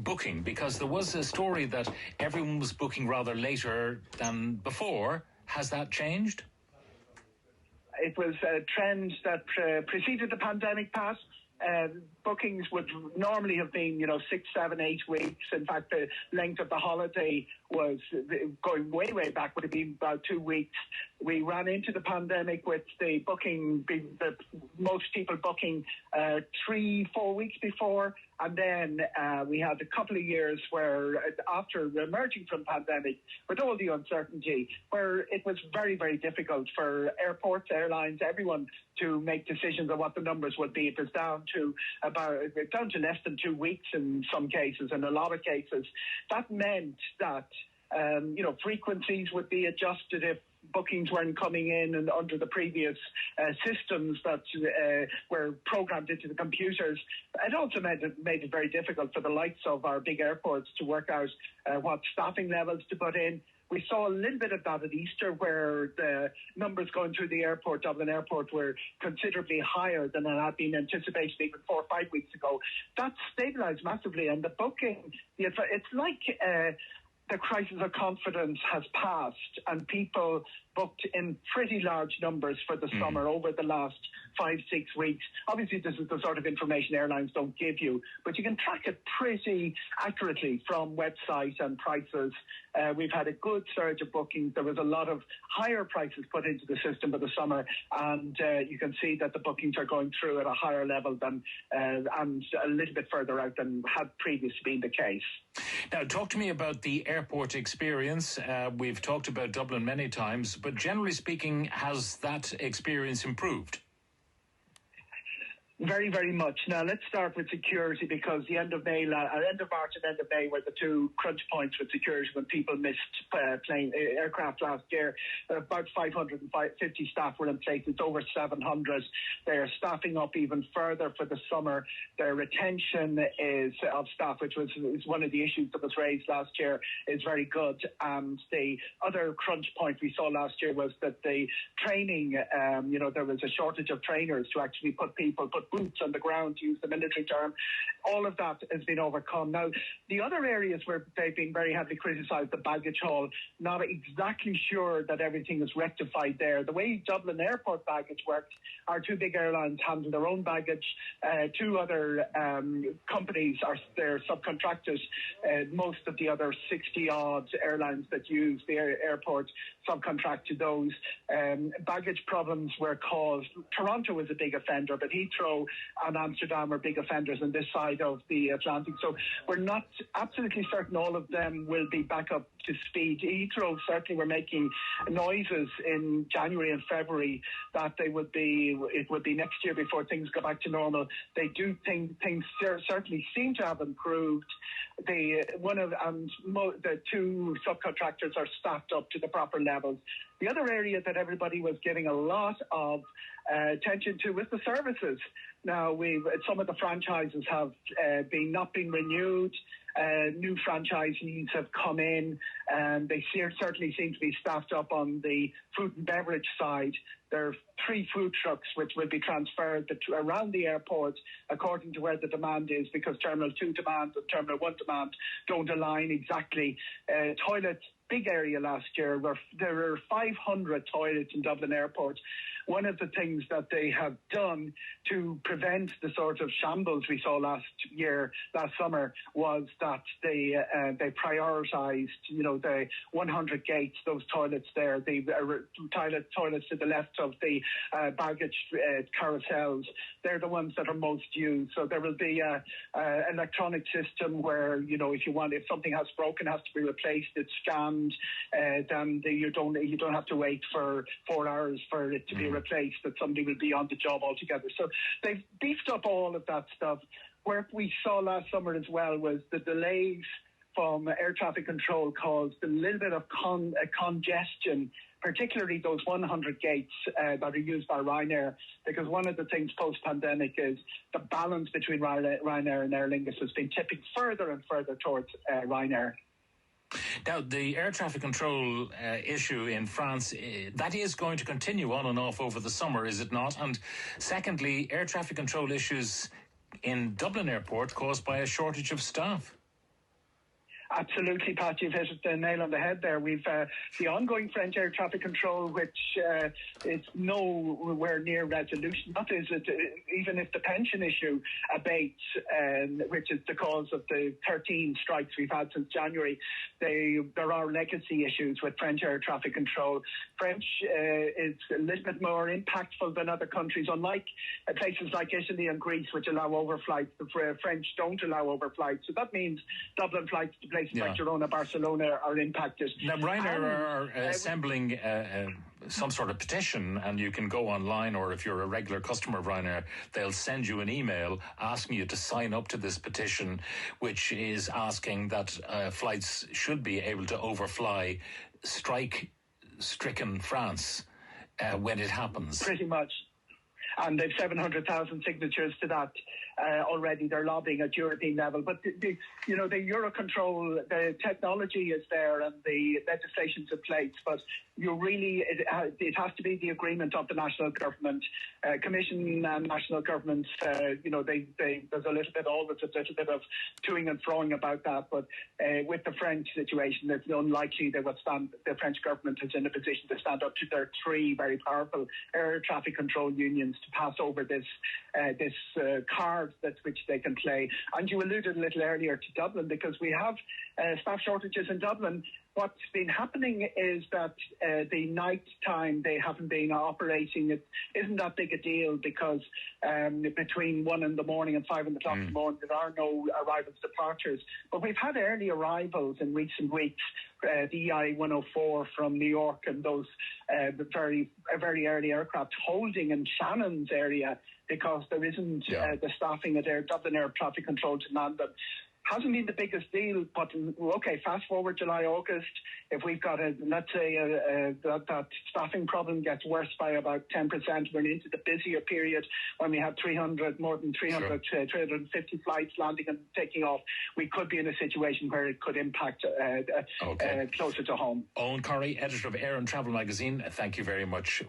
booking? Because there was a story that everyone was booking rather later than before. Has that changed? It was a trend that preceded the pandemic, Pat. Bookings would normally have been, 6, 7, 8 weeks. In fact, the length of the holiday was going way back, would have been about 2 weeks. We ran into the pandemic with the booking, most people booking 3-4 weeks before. And then we had a couple of years where, after emerging from the pandemic, with all the uncertainty, where it was very difficult for airports, airlines, everyone to make decisions on what the numbers would be. It was down to less than 2 weeks in some cases, in a lot of cases. That meant that frequencies would be adjusted if bookings weren't coming in and under the previous systems that were programmed into the computers. It also made it very difficult for the likes of our big airports to work out what staffing levels to put in. We saw a little bit of that at Easter, where the numbers going through the airport, Dublin Airport, were considerably higher than it had been anticipated even 4 or 5 weeks ago. That stabilised massively, and the booking, it's like the crisis of confidence has passed, and people booked in pretty large numbers for the summer over the last 5-6 weeks. Obviously, this is the sort of information airlines don't give you, but you can track it pretty accurately from websites and prices. We've had a good surge of bookings. There was a lot of higher prices put into the system for the summer, and you can see that the bookings are going through at a higher level than and a little bit further out than had previously been the case. Now, talk to me about the airport experience. We've talked about Dublin many times, but generally speaking, has that experience improved? Very much. Now, let's start with security, because the end of March and end of May were the two crunch points with security when people missed aircraft last year. About 550 staff were in place. It's over 700. They're staffing up even further for the summer. Their retention of staff, which is one of the issues that was raised last year, is very good. And the other crunch point we saw last year was that the training, there was a shortage of trainers to actually put boots on the ground, to use the military term. All of that has been overcome. Now, the other areas where they've been very heavily criticised, the baggage hall, not exactly sure that everything is rectified there. The way Dublin Airport baggage works, our two big airlines handle their own baggage. Two other companies are their subcontractors. Most of the other 60-odd airlines that use the airport subcontract to those. Baggage problems were caused. Toronto is a big offender, but Heathrow and Amsterdam are big offenders on this side of the Atlantic. So we're not absolutely certain all of them will be back up to speed. Heathrow certainly were making noises in January and February that it would be next year before things go back to normal. They do think things certainly seem to have improved. The two subcontractors are staffed up to the proper levels. The other area that everybody was giving a lot of attention to was the services. Now, some of the franchises have not been renewed. New franchisees have come in, and they certainly seem to be staffed up on the food and beverage side. There are 3 food trucks which will be transferred around the airport according to where the demand is, because Terminal 2 demand and Terminal 1 demand don't align exactly. Toilets, big area last year, where there were 500 toilets in Dublin Airport. One of the things that they have done to prevent the sort of shambles we saw last summer, was that they prioritised, the 100 gates, those toilets there, the toilets to the left of the baggage carousels. They're the ones that are most used. So there will be an electronic system where, if something has broken, has to be replaced, it's scanned, then you don't have to wait for 4 hours for it to be replaced, that somebody will be on the job altogether. So they've beefed up all of that stuff. Where we saw last summer as well was the delays from air traffic control caused a little bit of congestion, particularly those 100 gates that are used by Ryanair, because one of the things post-pandemic is the balance between Ryanair and Aer Lingus has been tipping further and further towards Ryanair. Now, the air traffic control issue in France, that is going to continue on and off over the summer, is it not? And secondly, air traffic control issues in Dublin Airport caused by a shortage of staff. Absolutely, Pat, you've hit the nail on the head there. We've the ongoing French air traffic control, which is nowhere near resolution. That is, even if the pension issue abates, which is the cause of the 13 strikes we've had since January, there are legacy issues with French air traffic control. French is a little bit more impactful than other countries. Unlike places like Italy and Greece, which allow overflights, the French don't allow overflights. So that means Dublin flights to places like Girona, Barcelona are impacted. Now, Ryanair are assembling some sort of petition, and you can go online, or if you're a regular customer of Ryanair, they'll send you an email asking you to sign up to this petition, which is asking that flights should be able to overfly strike-stricken France when it happens. Pretty much. And they've 700,000 signatures to that already. They're lobbying at European level. But, the Eurocontrol, the technology is there and the legislation's in place. But it has to be the agreement of the national government. Commission and national governments, there's a little bit of toing and froing about that. But with the French situation, it's unlikely the French government is in a position to stand up to their three very powerful air traffic control unions to pass over this card which they can play. And you alluded a little earlier to Dublin, because we have staff shortages in Dublin. What's been happening is that the night time they haven't been operating. It isn't that big a deal, because between 1 in the morning and 5 o'clock in the morning, there are no arrivals, departures. But we've had early arrivals in recent weeks. The EI-104 from New York and those very early aircraft holding in Shannon's area, because there isn't the staffing at Dublin Air Traffic Control to man them. Hasn't been the biggest deal, but okay, fast forward July, August, if we've got that staffing problem gets worse by about 10%, we're into the busier period when we have more than 350 flights landing and taking off, we could be in a situation where it could impact closer to home. Eoghan Corry, editor of Air and Travel magazine, thank you very much